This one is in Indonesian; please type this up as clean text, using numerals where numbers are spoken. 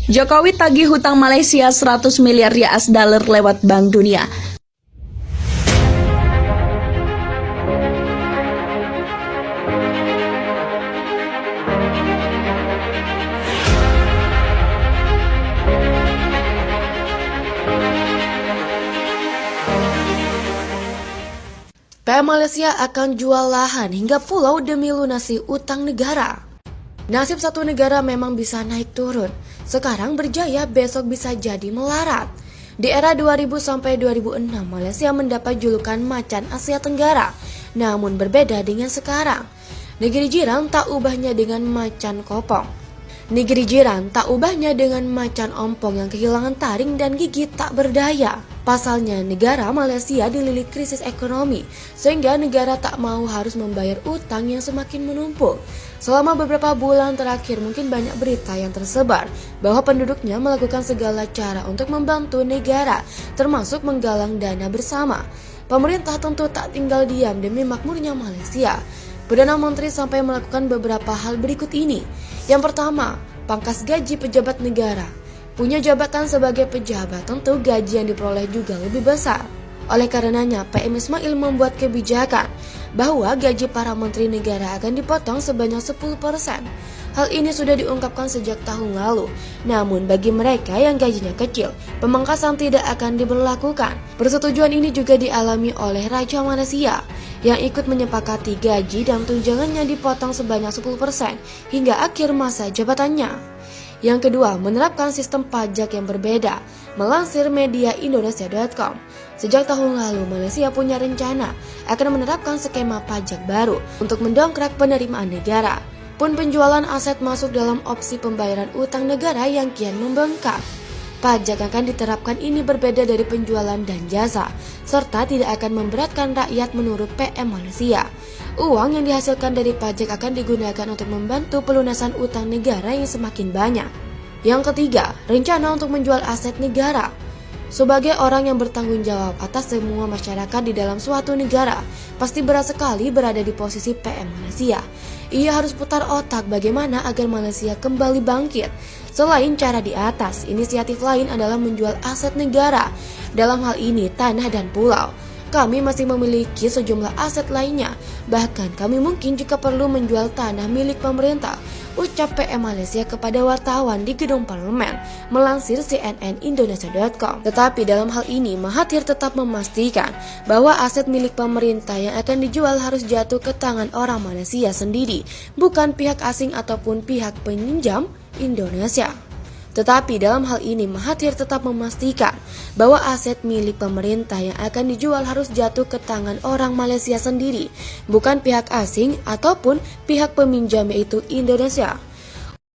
Jokowi tagih hutang Malaysia 100 miliar US dollar lewat Bank Dunia. PM Malaysia akan jual lahan hingga pulau demi lunasi utang negara. Nasib satu negara memang bisa naik turun. Sekarang berjaya, besok bisa jadi melarat. Di era 2000 sampai 2006, Malaysia mendapat julukan macan Asia Tenggara. Namun berbeda dengan sekarang. Negeri jiran tak ubahnya dengan macan kopong. Negeri jiran tak ubahnya dengan macan ompong yang kehilangan taring dan gigi tak berdaya. Pasalnya, negara Malaysia dililit krisis ekonomi, sehingga negara tak mau harus membayar utang yang semakin menumpuk. Selama beberapa bulan terakhir mungkin banyak berita yang tersebar bahwa penduduknya melakukan segala cara untuk membantu negara, termasuk menggalang dana bersama. Pemerintah tentu tak tinggal diam demi makmurnya Malaysia. Perdana Menteri sampai melakukan beberapa hal berikut ini. Yang pertama, pangkas gaji pejabat negara. Punya jabatan sebagai pejabat, tentu gaji yang diperoleh juga lebih besar. Oleh karenanya, PM Ismail membuat kebijakan bahwa gaji para menteri negara akan dipotong sebanyak 10%. Hal ini sudah diungkapkan sejak tahun lalu. Namun bagi mereka yang gajinya kecil, pemangkasan tidak akan diberlakukan. Persetujuan ini juga dialami oleh Raja Malaysia yang ikut menyepakati gaji dan tunjangannya dipotong sebanyak 10% hingga akhir masa jabatannya. Yang kedua, menerapkan sistem pajak yang berbeda. Melansir media Indonesia.com, sejak tahun lalu Malaysia punya rencana akan menerapkan skema pajak baru untuk mendongkrak penerimaan negara. Pun penjualan aset masuk dalam opsi pembayaran utang negara yang kian membengkak. Pajak yang akan diterapkan ini berbeda dari penjualan dan jasa, serta tidak akan memberatkan rakyat menurut PM Malaysia. Uang yang dihasilkan dari pajak akan digunakan untuk membantu pelunasan utang negara yang semakin banyak. Yang ketiga, rencana untuk menjual aset negara. Sebagai orang yang bertanggung jawab atas semua masyarakat di dalam suatu negara, pasti berat sekali berada di posisi PM Malaysia. Ia harus putar otak bagaimana agar Malaysia kembali bangkit. Selain cara di atas, inisiatif lain adalah menjual aset negara. Dalam hal ini, tanah dan pulau. Kami masih memiliki sejumlah aset lainnya. Bahkan kami mungkin jika perlu menjual tanah milik pemerintah, ucap PM Malaysia kepada wartawan di gedung parlemen, melansir CNN Indonesia.com. Tetapi dalam hal ini, Mahathir tetap memastikan bahwa aset milik pemerintah yang akan dijual harus jatuh ke tangan orang Malaysia sendiri, bukan pihak asing ataupun pihak peminjam Indonesia. Tetapi dalam hal ini Mahathir tetap memastikan bahwa aset milik pemerintah yang akan dijual harus jatuh ke tangan orang Malaysia sendiri, bukan pihak asing ataupun pihak peminjam yaitu Indonesia.